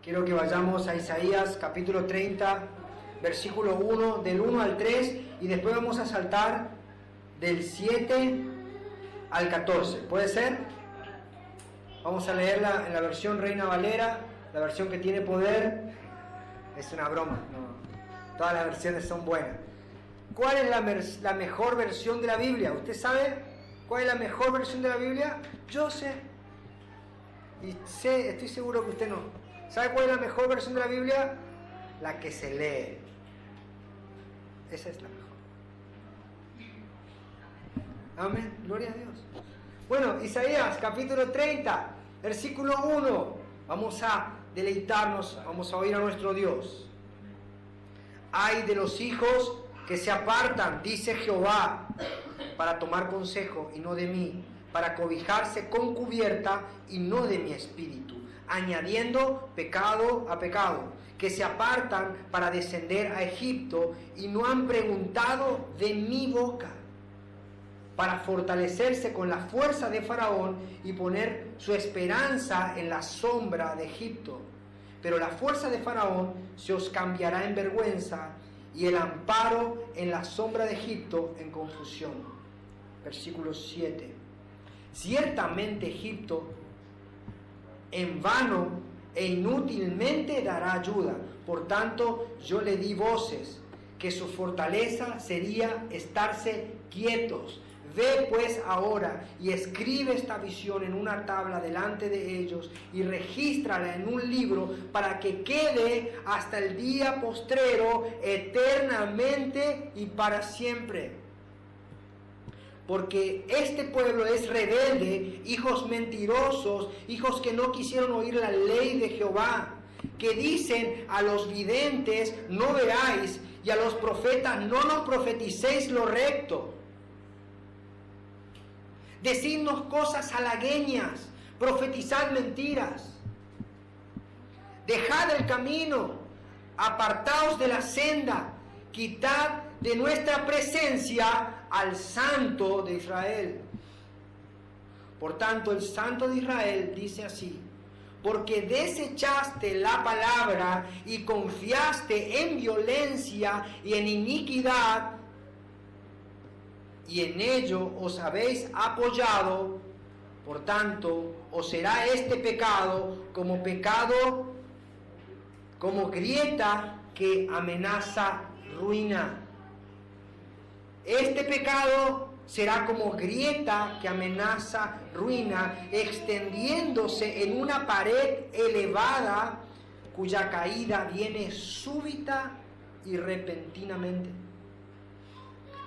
Quiero que vayamos a Isaías capítulo 30, versículo 1, del 1 al 3, y después vamos a saltar del 7 al 14. ¿Puede ser? Vamos a leerla en la versión Reina Valera, la versión que tiene poder. Es una broma, no. Todas las versiones son buenas. ¿Cuál es la mejor versión de la Biblia? ¿Usted sabe cuál es la mejor versión de la Biblia? Yo sé. Y estoy seguro que usted no. ¿Sabe cuál es la mejor versión de la Biblia? La que se lee. Esa es la mejor. Amén. Gloria a Dios. Bueno, Isaías capítulo 30, versículo 1. Vamos a deleitarnos, vamos a oír a nuestro Dios. Ay de los hijos que se apartan, dice Jehová, para tomar consejo y no de mí, para cobijarse con cubierta y no de mi espíritu, añadiendo pecado a pecado, que se apartan para descender a Egipto y no han preguntado de mi boca, para fortalecerse con la fuerza de Faraón y poner su esperanza en la sombra de Egipto. Pero la fuerza de Faraón se os cambiará en vergüenza y el amparo en la sombra de Egipto en confusión. Versículo 7. Ciertamente Egipto en vano e inútilmente dará ayuda. Por tanto, yo le di voces, que su fortaleza sería estarse quietos. Ve pues ahora y escribe esta visión en una tabla delante de ellos y regístrala en un libro para que quede hasta el día postrero eternamente y para siempre. Porque este pueblo es rebelde, hijos mentirosos, hijos que no quisieron oír la ley de Jehová, que dicen a los videntes, no veáis, y a los profetas, no nos profeticéis lo recto. Decidnos cosas halagueñas, profetizad mentiras. Dejad el camino, apartaos de la senda, quitad de nuestra presencia al Santo de Israel. Por tanto, el Santo de Israel dice así: porque desechaste la palabra y confiaste en violencia y en iniquidad, y en ello os habéis apoyado, por tanto, os será este pecado, como grieta que amenaza ruina. Este pecado será como grieta que amenaza ruina, extendiéndose en una pared elevada, cuya caída viene súbita y repentinamente.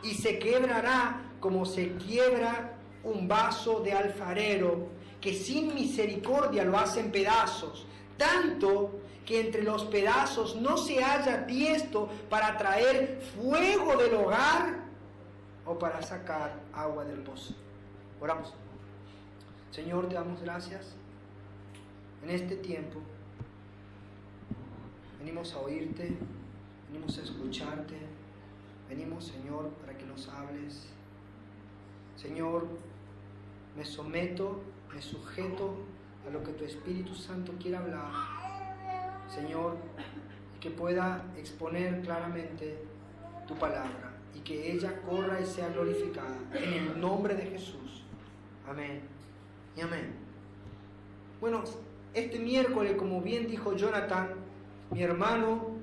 Y se quebrará como se quiebra un vaso de alfarero, que sin misericordia lo hace en pedazos, tanto que entre los pedazos no se halla tiesto para traer fuego del hogar o para sacar agua del pozo. Oramos. Señor, te damos gracias en este tiempo. Venimos a oírte, venimos a escucharte. Venimos, Señor, para que nos hables. Señor, me someto, me sujeto a lo que tu Espíritu Santo quiere hablar. Señor, y que pueda exponer claramente tu palabra y que ella corra y sea glorificada. En el nombre de Jesús. Amén y amén. Bueno, este miércoles, como bien dijo Jonathan, mi hermano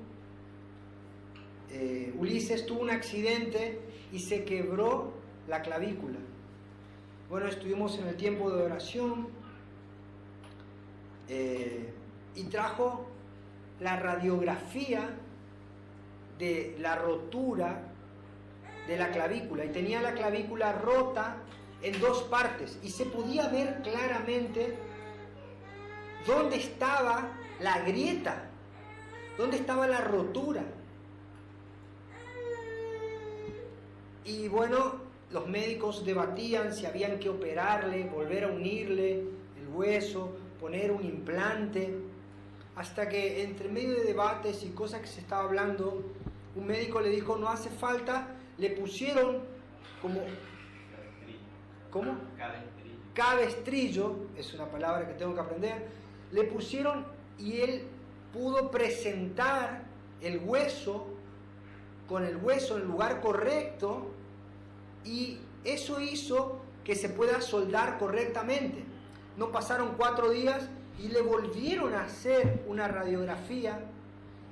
Ulises tuvo un accidente y se quebró la clavícula. Bueno, estuvimos en el tiempo de oración y trajo la radiografía de la rotura de la clavícula, y tenía la clavícula rota en dos partes y se podía ver claramente dónde estaba la grieta, dónde estaba la rotura. Y bueno, los médicos debatían si habían que operarle, volver a unirle el hueso, poner un implante, hasta que entre medio de debates y cosas que se estaba hablando, un médico le dijo: no hace falta. Le pusieron como... ¿Cómo? Cabestrillo, es una palabra que tengo que aprender. Le pusieron y él pudo presentar el hueso con el hueso en el lugar correcto, y eso hizo que se pueda soldar correctamente. No pasaron 4 días y le volvieron a hacer una radiografía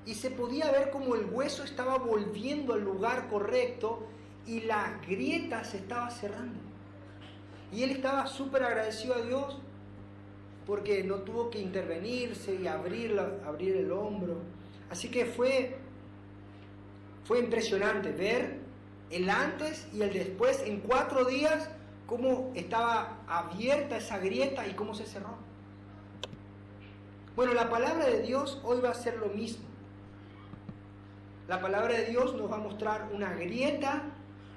y se podía ver como el hueso estaba volviendo al lugar correcto y la grieta se estaba cerrando. Y él estaba súper agradecido a Dios porque no tuvo que intervenirse y abrir el hombro. Así que fue impresionante ver el antes y el después en 4 días, cómo estaba abierta esa grieta y cómo se cerró. Bueno, la palabra de Dios hoy va a ser lo mismo. La palabra de Dios nos va a mostrar una grieta,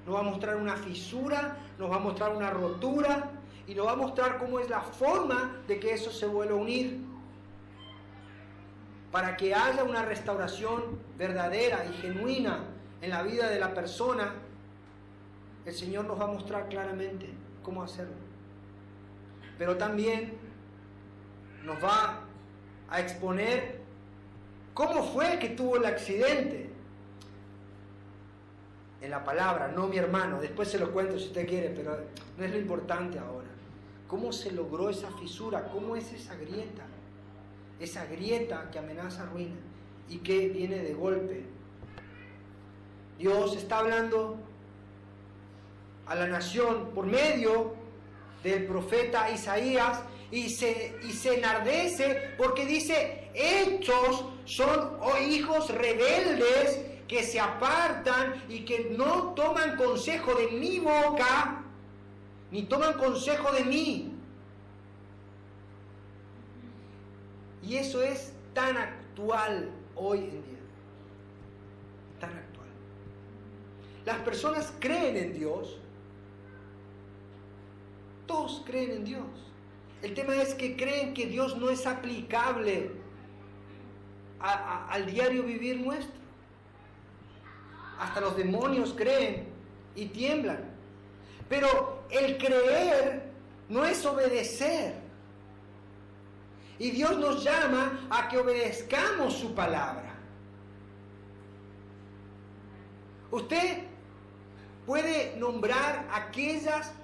nos va a mostrar una fisura, nos va a mostrar una rotura y nos va a mostrar cómo es la forma de que eso se vuelva a unir. Para que haya una restauración verdadera y genuina en la vida de la persona, el Señor nos va a mostrar claramente cómo hacerlo. Pero también nos va a exponer cómo fue que tuvo el accidente. En la palabra, no mi hermano, después se lo cuento si usted quiere, pero no es lo importante ahora. ¿Cómo se logró esa fisura? ¿Cómo es esa grieta? Esa grieta que amenaza ruina y que viene de golpe. Dios está hablando a la nación por medio del profeta Isaías y se enardece porque dice: estos son hijos rebeldes que se apartan y que no toman consejo de mi boca, ni toman consejo de mí. Y eso es tan actual hoy en día. Tan actual. Las personas creen en Dios. Todos creen en Dios. El tema es que creen que Dios no es aplicable al diario vivir nuestro. Hasta los demonios creen y tiemblan. Pero el creer no es obedecer. Y Dios nos llama a que obedezcamos su palabra. Usted puede nombrar aquellas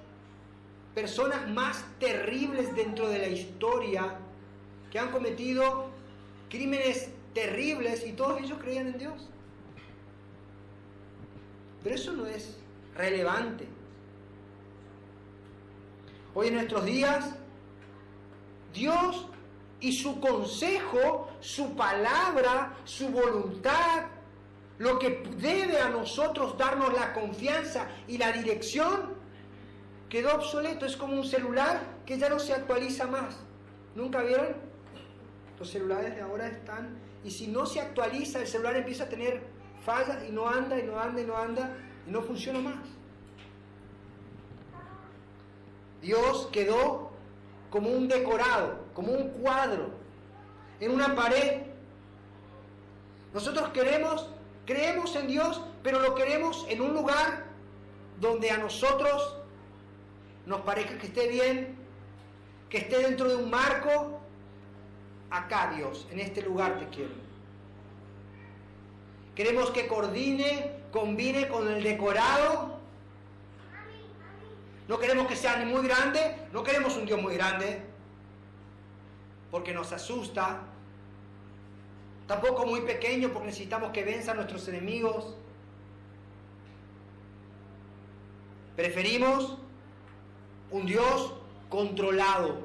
personas más terribles dentro de la historia que han cometido crímenes terribles y todos ellos creían en Dios. Pero eso no es relevante. Hoy en nuestros días, Dios y su consejo, su palabra, su voluntad, lo que debe a nosotros darnos la confianza y la dirección, quedó obsoleto. Es como un celular que ya no se actualiza más. ¿Nunca vieron? Los celulares de ahora están, y si no se actualiza, el celular empieza a tener fallas y no anda, y no anda, y no anda, y no funciona más. Dios quedó como un decorado, como un cuadro, en una pared. Nosotros creemos en Dios, pero lo queremos en un lugar donde a nosotros nos parezca que esté bien, que esté dentro de un marco. Acá, Dios, en este lugar te quiero. Queremos que combine con el decorado. No queremos que sea ni muy grande, no queremos un Dios muy grande, porque nos asusta. Tampoco muy pequeño, porque necesitamos que venza a nuestros enemigos. Preferimos un Dios controlado.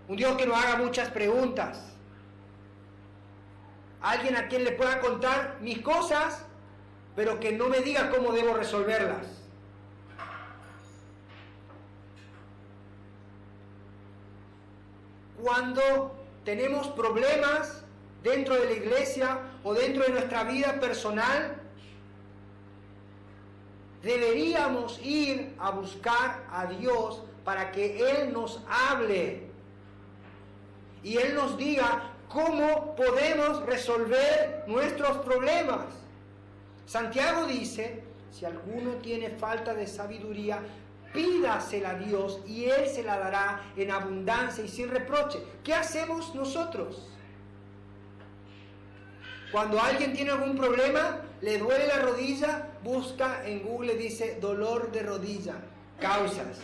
Un Dios que nos haga muchas preguntas. Alguien a quien le pueda contar mis cosas, pero que no me diga cómo debo resolverlas. Cuando tenemos problemas dentro de la iglesia o dentro de nuestra vida personal, deberíamos ir a buscar a Dios para que Él nos hable y Él nos diga cómo podemos resolver nuestros problemas. Santiago dice: si alguno tiene falta de sabiduría, pídasela a Dios y Él se la dará en abundancia y sin reproche. ¿Qué hacemos nosotros? Cuando alguien tiene algún problema, le duele la rodilla, busca en Google, dice dolor de rodilla, causas.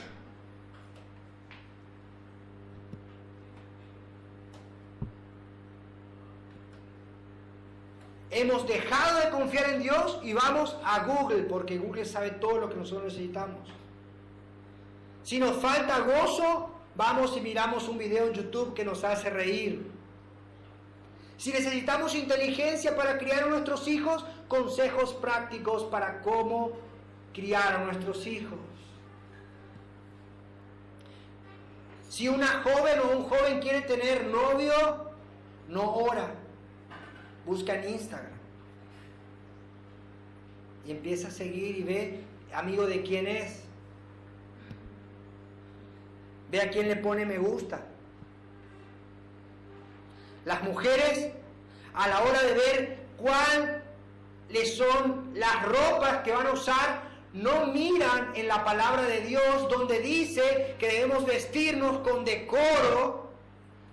Hemos dejado de confiar en Dios y vamos a Google, porque Google sabe todo lo que nosotros necesitamos. Si nos falta gozo, vamos y miramos un video en YouTube que nos hace reír. Si necesitamos inteligencia para criar a nuestros hijos, consejos prácticos para cómo criar a nuestros hijos. Si una joven o un joven quiere tener novio, no ora. Busca en Instagram. Y empieza a seguir y ve, amigo de quién es. Ve a quién le pone me gusta. Las mujeres, a la hora de ver cuáles son las ropas que van a usar, no miran en la palabra de Dios donde dice que debemos vestirnos con decoro,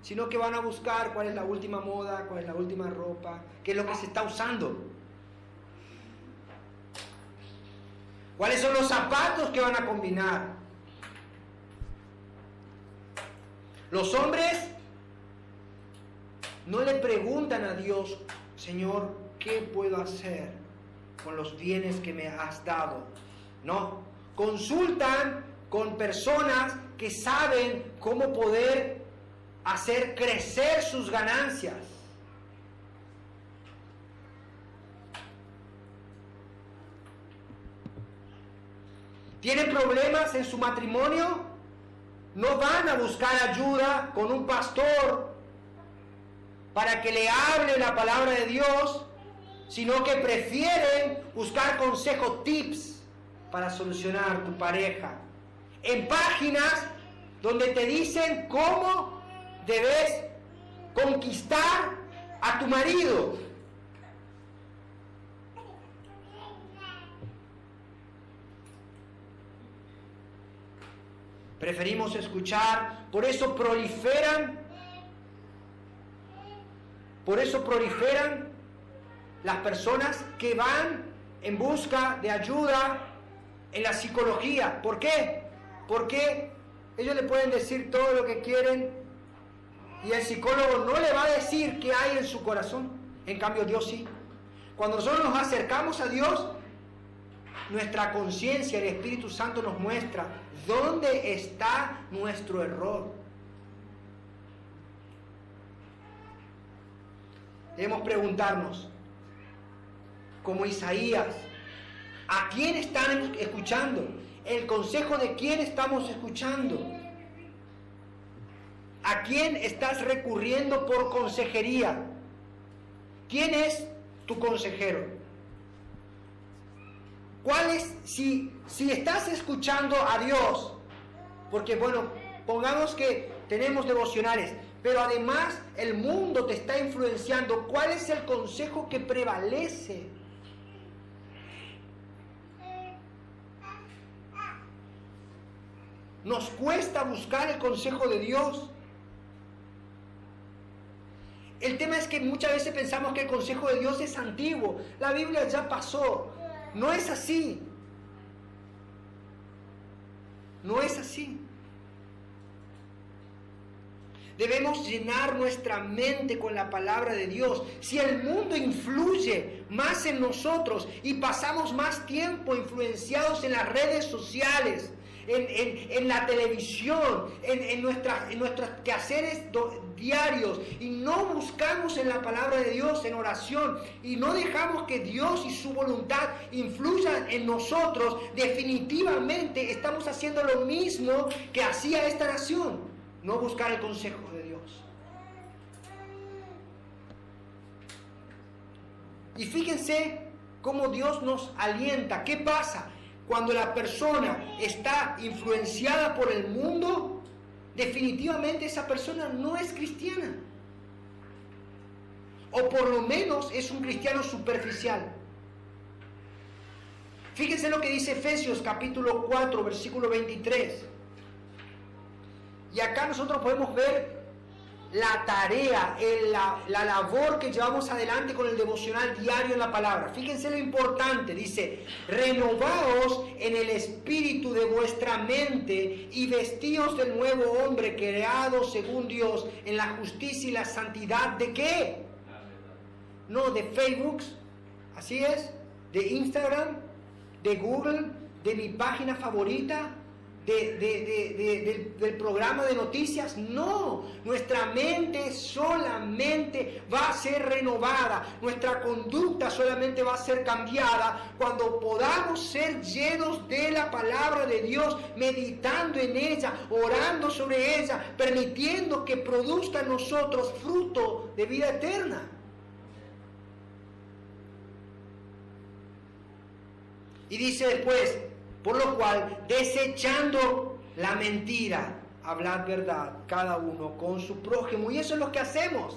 sino que van a buscar cuál es la última moda, cuál es la última ropa, qué es lo que se está usando. ¿Cuáles son los zapatos que van a combinar? Los hombres no le preguntan a Dios, Señor, ¿qué puedo hacer con los bienes que me has dado? No, consultan con personas que saben cómo poder hacer crecer sus ganancias. ¿Tienen problemas en su matrimonio? No van a buscar ayuda con un pastor para que le hable la palabra de Dios, sino que prefieren buscar consejos, tips para solucionar tu pareja. En páginas donde te dicen cómo debes conquistar a tu marido. Preferimos escuchar, por eso proliferan las personas que van en busca de ayuda en la psicología. ¿Por qué? Porque ellos le pueden decir todo lo que quieren y el psicólogo no le va a decir qué hay en su corazón. En cambio, Dios sí. Cuando nosotros nos acercamos a Dios, nuestra conciencia, el Espíritu Santo nos muestra dónde está nuestro error. Debemos preguntarnos, como Isaías, ¿a quién están escuchando? ¿El consejo de quién estamos escuchando? ¿A quién estás recurriendo por consejería? ¿Quién es tu consejero? ¿Cuál es, si estás escuchando a Dios? Porque bueno, pongamos que tenemos devocionales, pero además el mundo te está influenciando. ¿Cuál es el consejo que prevalece? Nos cuesta buscar el consejo de Dios. El tema es que muchas veces pensamos que el consejo de Dios es antiguo. La Biblia ya pasó. No es así. No es así. Debemos llenar nuestra mente con la palabra de Dios. Si el mundo influye más en nosotros y pasamos más tiempo influenciados en las redes sociales, en la televisión, en nuestros quehaceres diarios, y no buscamos en la palabra de Dios, en oración, y no dejamos que Dios y su voluntad influyan en nosotros, definitivamente estamos haciendo lo mismo que hacía esta nación, no buscar el consejo de Dios. Y fíjense cómo Dios nos alienta. ¿Qué pasa? Cuando la persona está influenciada por el mundo, definitivamente esa persona no es cristiana. O por lo menos es un cristiano superficial. Fíjense lo que dice Efesios capítulo 4, versículo 23. Y acá nosotros podemos ver la tarea, la labor que llevamos adelante con el devocional diario en la palabra. Fíjense lo importante, dice: renovaos en el espíritu de vuestra mente y vestíos del nuevo hombre creado según Dios en la justicia y la santidad ¿de qué? No de Facebook, así es, de Instagram, de Google, de mi página favorita, del programa de noticias. No, nuestra mente solamente va a ser renovada, nuestra conducta solamente va a ser cambiada cuando podamos ser llenos de la palabra de Dios, meditando en ella, orando sobre ella, permitiendo que produzca en nosotros fruto de vida eterna. Y dice después: por lo cual, desechando la mentira, hablad verdad cada uno con su prójimo. Y eso es lo que hacemos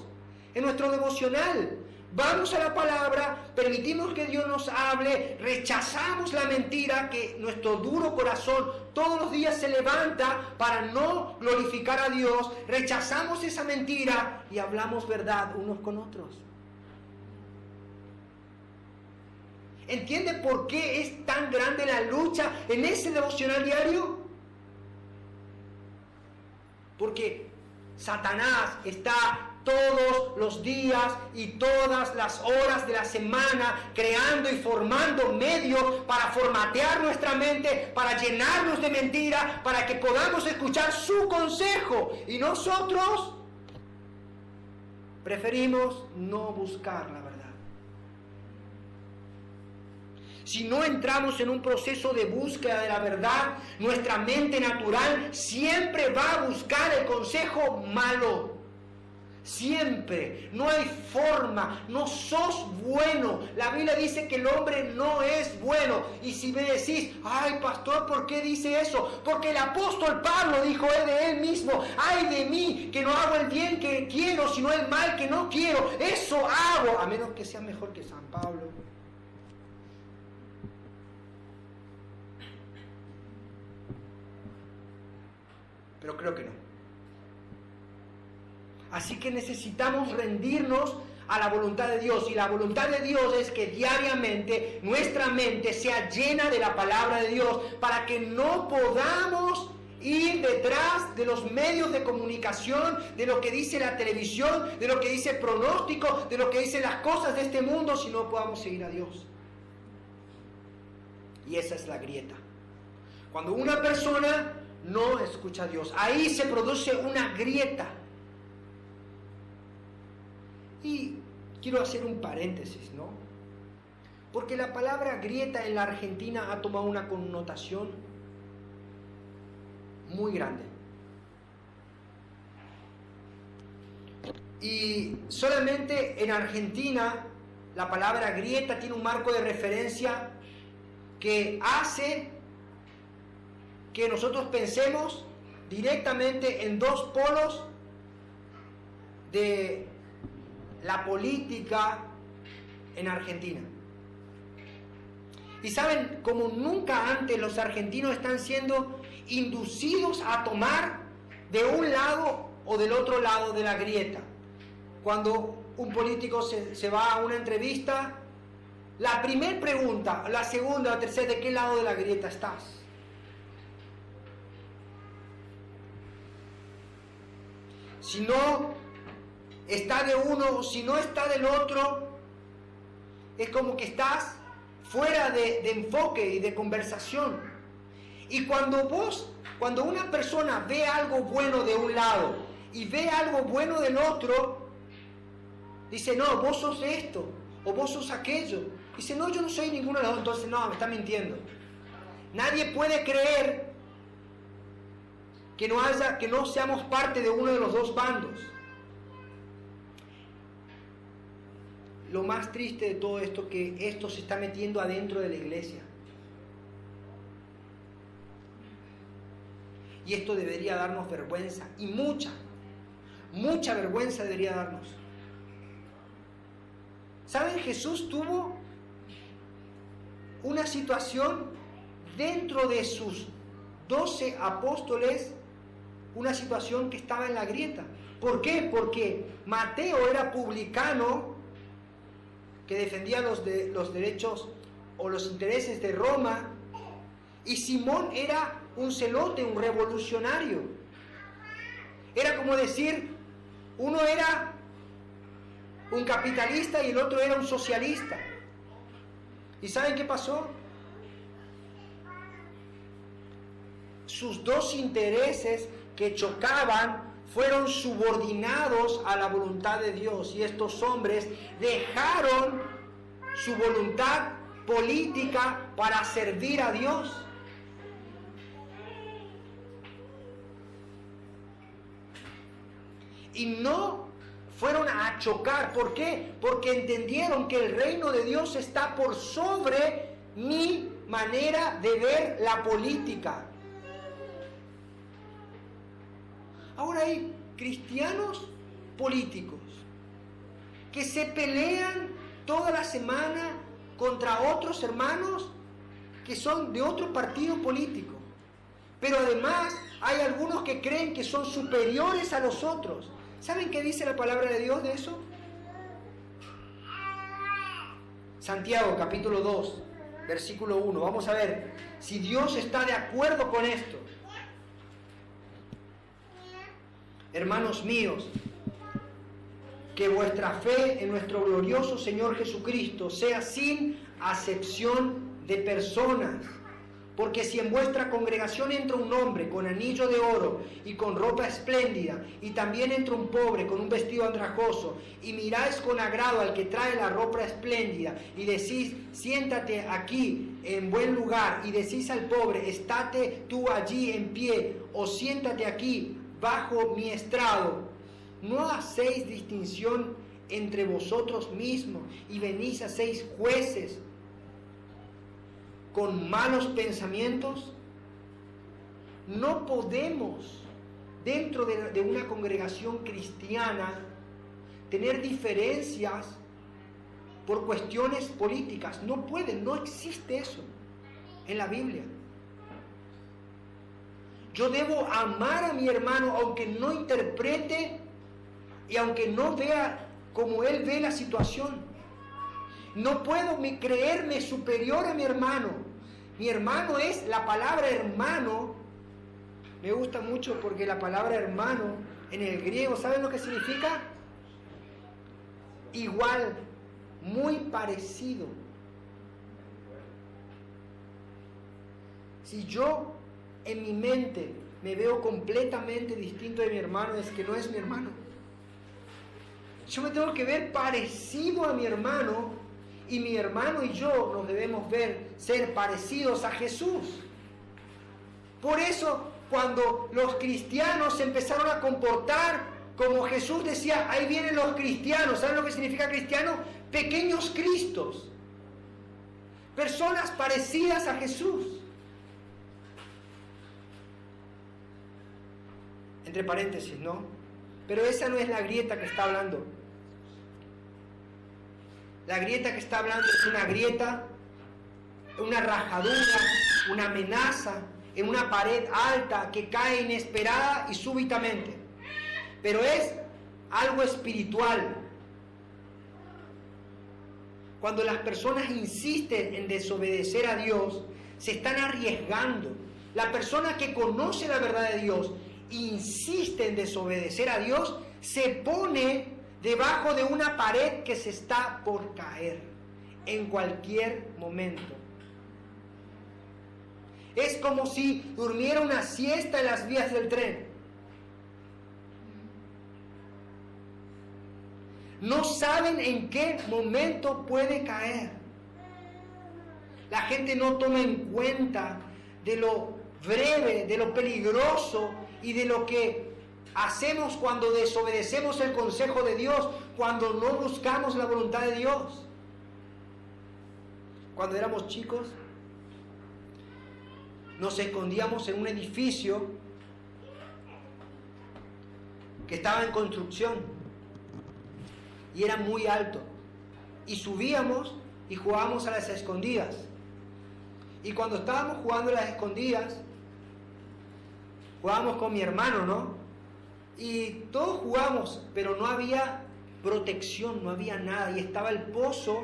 en nuestro devocional. Vamos a la palabra, permitimos que Dios nos hable, rechazamos la mentira que nuestro duro corazón todos los días se levanta para no glorificar a Dios. Rechazamos esa mentira y hablamos verdad unos con otros. ¿Entiende por qué es tan grande la lucha en ese devocional diario? Porque Satanás está todos los días y todas las horas de la semana creando y formando medios para formatear nuestra mente, para llenarnos de mentira, para que podamos escuchar su consejo. Y nosotros preferimos no buscar la verdad. Si no entramos en un proceso de búsqueda de la verdad, nuestra mente natural siempre va a buscar el consejo malo. Siempre. No hay forma. No sos bueno. La Biblia dice que el hombre no es bueno. Y si me decís: ay, pastor, ¿por qué dice eso? Porque el apóstol Pablo dijo de él mismo: ay de mí, que no hago el bien que quiero, sino el mal que no quiero. Eso hago. A menos que sea mejor que San Pablo. Pero creo que no. Así que necesitamos rendirnos a la voluntad de Dios. Y la voluntad de Dios es que diariamente nuestra mente sea llena de la palabra de Dios, para que no podamos ir detrás de los medios de comunicación, de lo que dice la televisión, de lo que dice el pronóstico, de lo que dicen las cosas de este mundo, si no podamos seguir a Dios. Y esa es la grieta. Cuando una persona no escucha a Dios, ahí se produce una grieta. Y quiero hacer un paréntesis, ¿no? Porque la palabra grieta en la Argentina ha tomado una connotación muy grande. Y solamente en Argentina la palabra grieta tiene un marco de referencia que hace que nosotros pensemos directamente en dos polos de la política en Argentina. Y saben, como nunca antes los argentinos están siendo inducidos a tomar de un lado o del otro lado de la grieta. Cuando un político se va a una entrevista, la primera pregunta, la segunda, la tercera: ¿de qué lado de la grieta estás? Si no está de uno, si no está del otro, es como que estás fuera de enfoque y de conversación. Y cuando una persona ve algo bueno de un lado y ve algo bueno del otro, dice: no, vos sos esto, o vos sos aquello. Dice: no, yo no soy ninguno de los dos. Entonces, no, me está mintiendo. Nadie puede creer que no seamos parte de uno de los dos bandos. Lo más triste de todo esto, que esto se está metiendo adentro de la iglesia. Y esto debería darnos vergüenza, y mucha vergüenza debería darnos. ¿Saben? Jesús tuvo una situación dentro de sus 12 apóstoles, una situación que estaba en la grieta. ¿Por qué? Porque Mateo era publicano, que defendía los derechos o los intereses de Roma, y Simón era un celote, un revolucionario. Era como decir, uno era un capitalista y el otro era un socialista. ¿Y saben qué pasó? Sus dos intereses que chocaban fueron subordinados a la voluntad de Dios, y estos hombres dejaron su voluntad política para servir a Dios. Y no fueron a chocar. ¿Por qué? Porque entendieron que el reino de Dios está por sobre mi manera de ver la política. Ahora hay cristianos políticos que se pelean toda la semana contra otros hermanos que son de otro partido político. Pero además hay algunos que creen que son superiores a los otros. ¿Saben qué dice la palabra de Dios de eso? Santiago capítulo 2, versículo 1. Vamos a ver si Dios está de acuerdo con esto. Hermanos míos, que vuestra fe en nuestro glorioso Señor Jesucristo sea sin acepción de personas. Porque si en vuestra congregación entra un hombre con anillo de oro y con ropa espléndida, y también entra un pobre con un vestido andrajoso, y miráis con agrado al que trae la ropa espléndida, y decís, siéntate aquí en buen lugar, y decís al pobre, estate tú allí en pie, o siéntate aquí bajo mi estrado, ¿no hacéis distinción entre vosotros mismos y venís a seis jueces con malos pensamientos? No podemos, dentro de una congregación cristiana, tener diferencias por cuestiones políticas. No puede, no existe eso en la Biblia. Yo debo amar a mi hermano aunque no interprete y aunque no vea como él ve la situación. No puedo creerme superior a mi hermano. Mi hermano es la palabra hermano. Me gusta mucho porque la palabra hermano en el griego, ¿saben lo que significa? Igual, muy parecido. Si yo en mi mente me veo completamente distinto de mi hermano, es que no es mi hermano. Yo me tengo que ver parecido a mi hermano, y mi hermano y yo nos debemos ser parecidos a Jesús. Por eso, cuando los cristianos se empezaron a comportar como Jesús decía, ahí vienen los cristianos. ¿Saben lo que significa cristiano? Pequeños Cristos. Personas parecidas a Jesús. Entre paréntesis, ¿no? Pero esa no es la grieta que está hablando. La grieta que está hablando es una grieta, una rajadura, una amenaza en una pared alta que cae inesperada y súbitamente. Pero es algo espiritual. Cuando las personas insisten en desobedecer a Dios, se están arriesgando. La persona que conoce la verdad de Dios insiste en desobedecer a Dios, se pone debajo de una pared que se está por caer en cualquier momento. Es como si durmiera una siesta en las vías del tren. No saben en qué momento puede caer. La gente no toma en cuenta de lo breve, de lo peligroso y de lo que hacemos cuando desobedecemos el consejo de Dios, cuando no buscamos la voluntad de Dios. Cuando éramos chicos, nos escondíamos en un edificio que estaba en construcción y era muy alto, y subíamos y jugábamos a las escondidas. Y cuando estábamos jugando las escondidas, jugábamos con mi hermano, ¿no? Y todos jugamos, pero no había protección, no había nada. Y estaba el pozo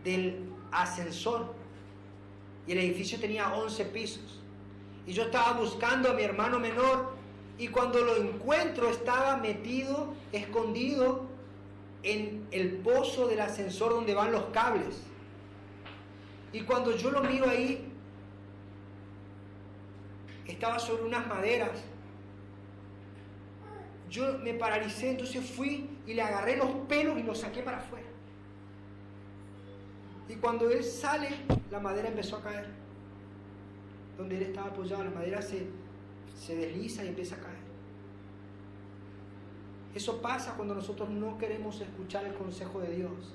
del ascensor. Y el edificio tenía 11 pisos. Y yo estaba buscando a mi hermano menor. Y cuando lo encuentro, estaba metido, escondido en el pozo del ascensor donde van los cables. Y cuando yo lo miro ahí, estaba sobre unas maderas. Yo me paralicé, entonces fui y le agarré los pelos y los saqué para afuera. Y cuando él sale, la madera empezó a caer. Donde él estaba apoyado, la madera se desliza y empieza a caer. Eso pasa cuando nosotros no queremos escuchar el consejo de Dios.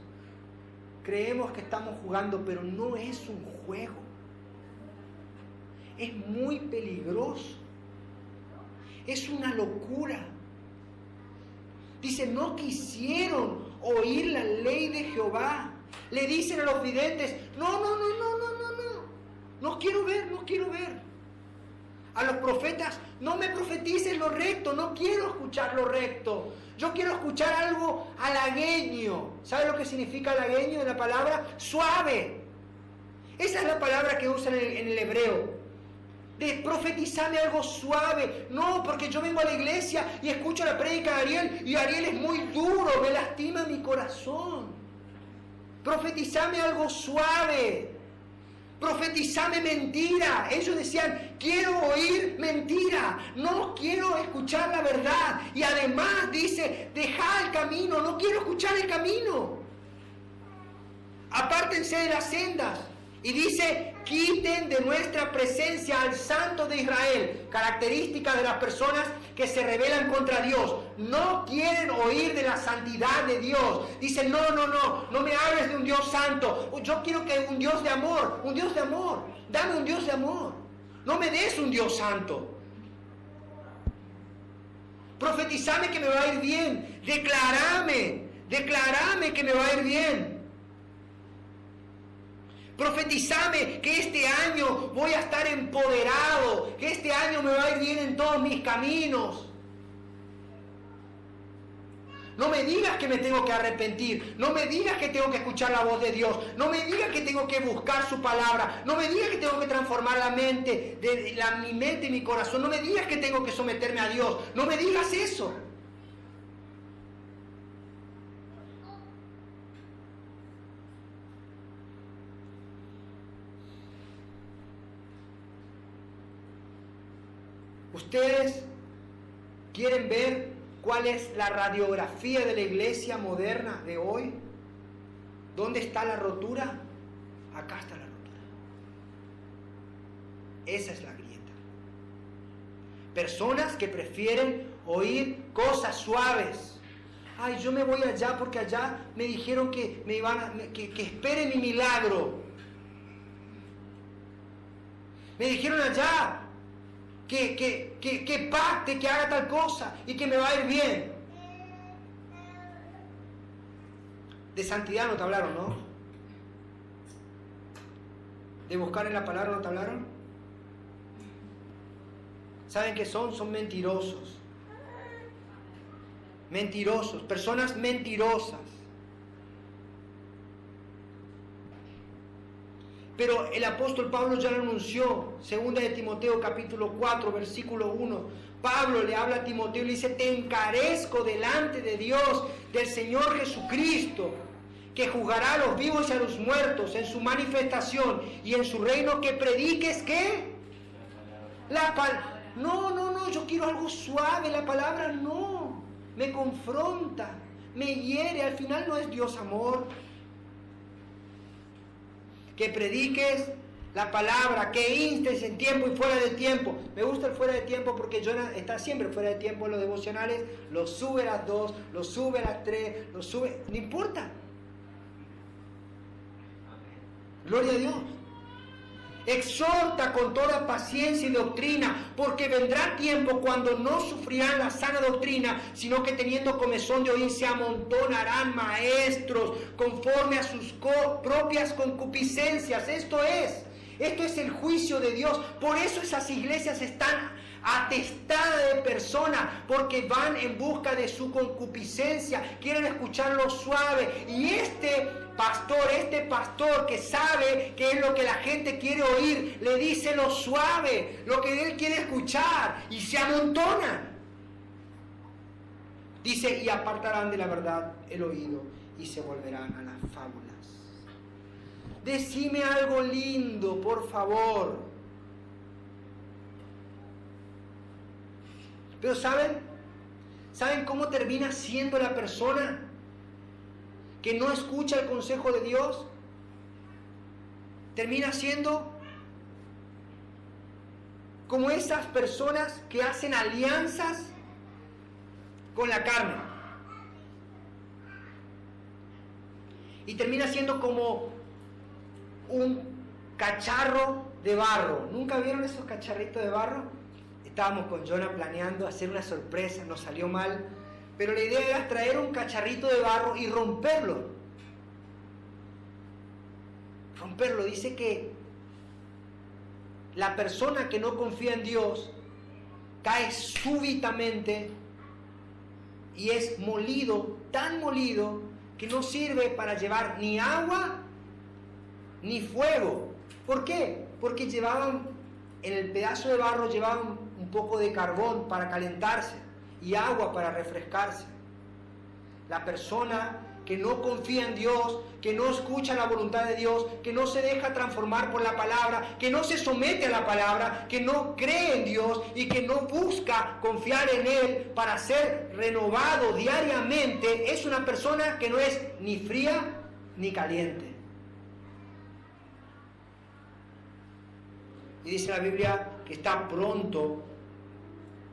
Creemos que estamos jugando, pero no es un juego. Es muy peligroso. Es una locura. Dice, no quisieron oír la ley de Jehová. Le dicen a los videntes, no. No quiero ver. A los profetas, no me profetices lo recto, no quiero escuchar lo recto. Yo quiero escuchar algo halagueño. ¿Sabe lo que significa halagueño en la palabra? Suave. Esa es la palabra que usan en el hebreo. De profetizarme algo suave. No, porque yo vengo a la iglesia y escucho la prédica de Ariel y Ariel es muy duro, me lastima mi corazón. Profetizame algo suave. Profetizame mentira. Ellos decían, quiero oír mentira, no quiero escuchar la verdad. Y además dice, deja el camino, no quiero escuchar el camino. Apártense de las sendas. Y dice, quiten de nuestra presencia al Santo de Israel. Característica de las personas que se rebelan contra Dios. No quieren oír de la santidad de Dios. Dicen, no me hables de un Dios santo. Yo quiero que un Dios de amor. Dame un Dios de amor. No me des un Dios santo. Profetizame que me va a ir bien. Declarame que me va a ir bien. Profetizame que este año voy a estar empoderado, que este año me va a ir bien en todos mis caminos. No me digas que me tengo que arrepentir, no me digas que tengo que escuchar la voz de Dios, no me digas que tengo que buscar su palabra, no me digas que tengo que transformar mi mente y mi corazón, no me digas que tengo que someterme a Dios, no me digas eso. ¿Ustedes quieren ver cuál es la radiografía de la iglesia moderna de hoy? ¿Dónde está la rotura? Acá está la rotura. Esa es la grieta. Personas que prefieren oír cosas suaves. Ay, yo me voy allá porque allá me dijeron que que espere mi milagro. Me dijeron allá que pacte, que haga tal cosa y que me va a ir bien. De santidad no te hablaron, ¿no? De buscar en la palabra no te hablaron. ¿Saben qué son? Son mentirosos. Mentirosos, personas mentirosas. Pero el apóstol Pablo ya lo anunció, 2 de Timoteo capítulo 4, versículo 1. Pablo le habla a Timoteo y le dice, te encarezco delante de Dios, del Señor Jesucristo, que juzgará a los vivos y a los muertos en su manifestación y en su reino, que prediques, ¿qué? La palabra. No, yo quiero algo suave, la palabra no, me confronta, me hiere, al final no es Dios amor. Que prediques la palabra, que instes en tiempo y fuera de tiempo. Me gusta el fuera de tiempo porque Jonah está siempre fuera de tiempo en los devocionales, lo sube a las 2, lo sube a las 3, lo sube, no importa. Gloria a Dios. Exhorta con toda paciencia y doctrina, porque vendrá tiempo cuando no sufrirán la sana doctrina, sino que teniendo comezón de oír se amontonarán maestros conforme a sus propias concupiscencias. Esto es, Esto es el juicio de Dios. Por eso esas iglesias están atestadas de personas, porque van en busca de su concupiscencia, quieren escuchar lo suave. Y este pastor que sabe qué es lo que la gente quiere oír, le dice lo suave, lo que él quiere escuchar, y se amontonan. Dice, y apartarán de la verdad el oído y se volverán a las fábulas. Decime algo lindo, por favor. Pero ¿saben cómo termina siendo la persona que no escucha el consejo de Dios? Termina siendo como esas personas que hacen alianzas con la carne. Y termina siendo como un cacharro de barro. ¿Nunca vieron esos cacharritos de barro? Estábamos con Jonah planeando hacer una sorpresa, nos salió mal, pero la idea era traer un cacharrito de barro y romperlo. Dice que la persona que no confía en Dios cae súbitamente y es molido, tan molido, que no sirve para llevar ni agua ni fuego. ¿Por qué? Porque en el pedazo de barro llevaban un poco de carbón para calentarse y agua para refrescarse. La persona que no confía en Dios, que no escucha la voluntad de Dios, que no se deja transformar por la palabra, que no se somete a la palabra, que no cree en Dios y que no busca confiar en Él para ser renovado diariamente, es una persona que no es ni fría ni caliente. Y dice la Biblia que está pronto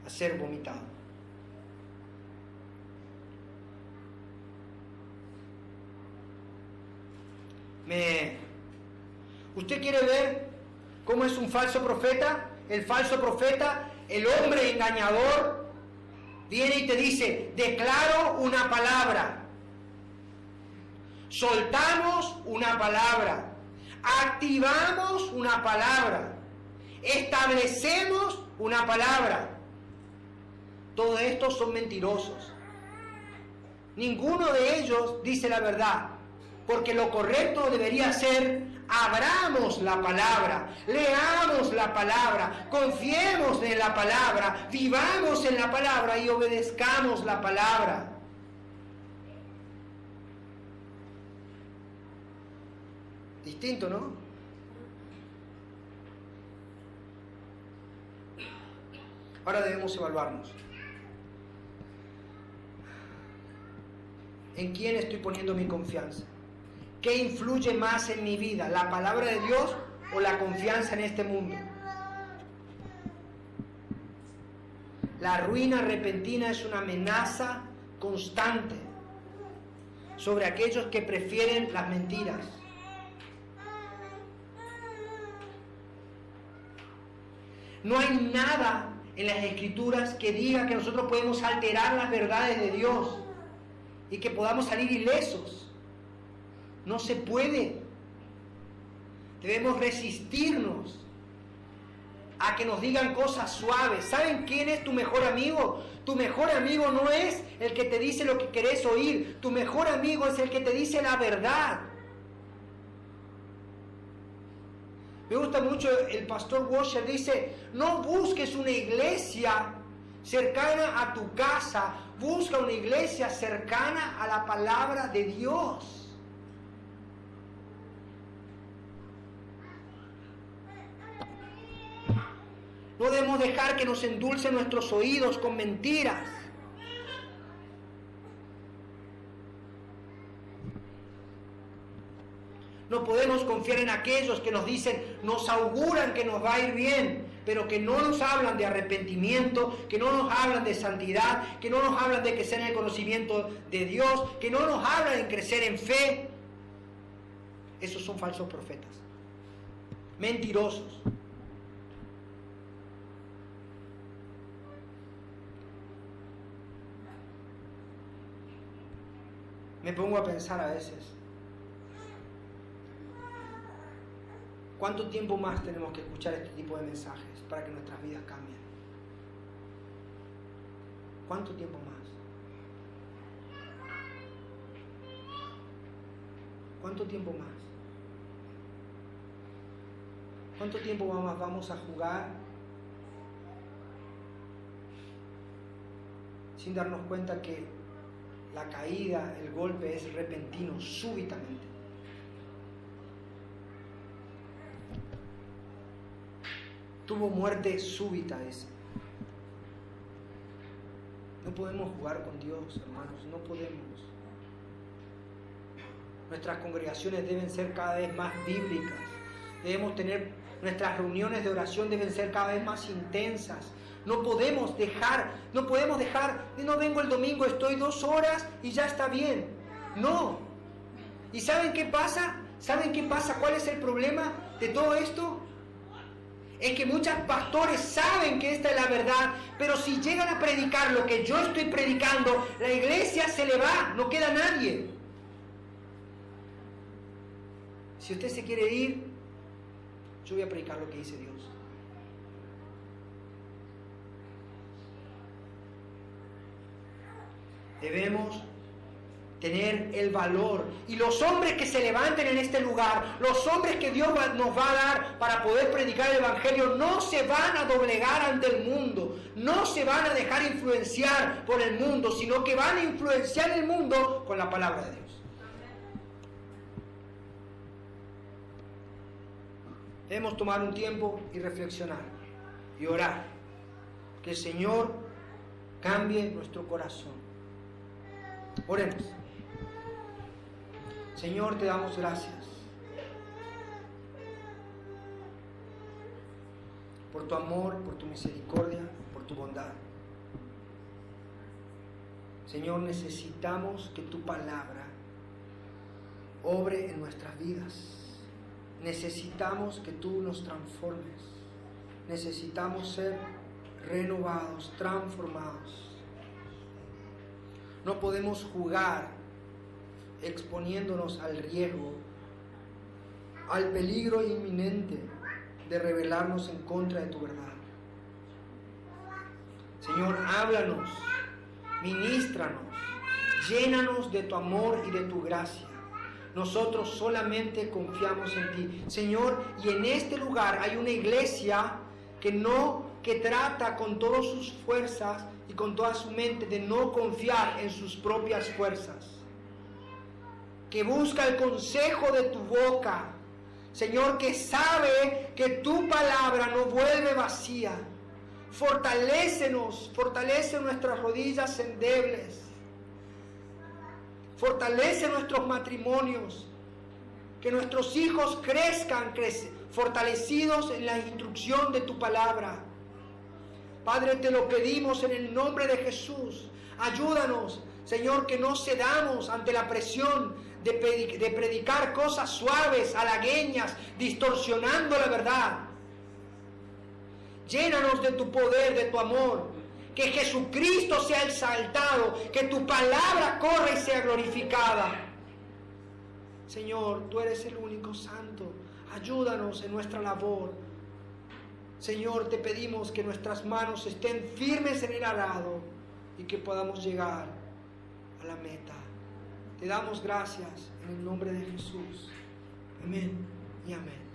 a ser vomitado. ¿Usted quiere ver cómo es un falso profeta? El falso profeta, el hombre engañador, viene y te dice, declaro una palabra, soltamos una palabra, activamos una palabra, establecemos una palabra. Todos estos son mentirosos. Ninguno de ellos dice la verdad, porque lo correcto debería ser: abramos la palabra, leamos la palabra, confiemos en la palabra, vivamos en la palabra y obedezcamos la palabra. Distinto, ¿no? Ahora debemos evaluarnos. ¿En quién estoy poniendo mi confianza? ¿Qué influye más en mi vida? ¿La palabra de Dios o la confianza en este mundo? La ruina repentina es una amenaza constante sobre aquellos que prefieren las mentiras. No hay nada en las Escrituras que diga que nosotros podemos alterar las verdades de Dios y que podamos salir ilesos. No se puede. Debemos resistirnos a que nos digan cosas suaves. ¿Saben quién es tu mejor amigo? Tu mejor amigo no es el que te dice lo que querés oír. Tu mejor amigo es el que te dice la verdad. Me gusta mucho el pastor Washer, dice: no busques una iglesia cercana a tu casa, busca una iglesia cercana a la palabra de Dios. No debemos dejar que nos endulcen nuestros oídos con mentiras. No podemos confiar en aquellos que nos dicen, nos auguran que nos va a ir bien, pero que no nos hablan de arrepentimiento, que no nos hablan de santidad, que no nos hablan de crecer en el conocimiento de Dios, que no nos hablan de crecer en fe. Esos son falsos profetas, mentirosos. Me pongo a pensar a veces, ¿Cuánto tiempo más tenemos que escuchar este tipo de mensajes para que nuestras vidas cambien? ¿Cuánto tiempo más? ¿Cuánto tiempo más? ¿Cuánto tiempo más vamos a jugar sin darnos cuenta que la caída, el golpe es repentino, súbitamente? Tuvo muerte súbita, dice. No podemos jugar con Dios, hermanos, no podemos. Nuestras congregaciones deben ser cada vez más bíblicas. Debemos tener, nuestras reuniones de oración deben ser cada vez más intensas. No podemos dejar, no vengo el domingo, estoy 2 horas y ya está bien. No. ¿Y saben qué pasa? ¿Saben qué pasa? ¿Cuál es el problema de todo esto? Es que muchos pastores saben que esta es la verdad, pero si llegan a predicar lo que yo estoy predicando, la iglesia se le va, no queda nadie. Si usted se quiere ir, yo voy a predicar lo que dice Dios. Debemos tener el valor. Y los hombres que se levanten en este lugar, los hombres que Dios nos va a dar para poder predicar el Evangelio, no se van a doblegar ante el mundo, no se van a dejar influenciar por el mundo, sino que van a influenciar el mundo con la palabra de Dios. Debemos tomar un tiempo y reflexionar y orar. Que el Señor cambie nuestro corazón. Oremos. Señor, te damos gracias por tu amor, por tu misericordia, por tu bondad. Señor, necesitamos que tu palabra obre en nuestras vidas. Necesitamos que tú nos transformes. Necesitamos ser renovados, transformados. No podemos jugar exponiéndonos al riesgo, al peligro inminente de rebelarnos en contra de tu verdad. Señor, háblanos, ministranos, llénanos de tu amor y de tu gracia. Nosotros solamente confiamos en ti, Señor, y en este lugar hay una iglesia que trata con todas sus fuerzas y con toda su mente de no confiar en sus propias fuerzas, que busca el consejo de tu boca, Señor, que sabe que tu palabra no vuelve vacía. Fortalécenos, fortalece nuestras rodillas endebles, fortalece nuestros matrimonios, que nuestros hijos crezcan fortalecidos en la instrucción de tu palabra. Padre, te lo pedimos en el nombre de Jesús. Ayúdanos, Señor, que no cedamos ante la presión de predicar cosas suaves, halagueñas, distorsionando la verdad. Llénanos de tu poder, de tu amor. Que Jesucristo sea exaltado, que tu palabra corra y sea glorificada. Señor, tú eres el único santo. Ayúdanos en nuestra labor. Señor, te pedimos que nuestras manos estén firmes en el arado y que podamos llegar a la meta. Te damos gracias en el nombre de Jesús. Amén y amén.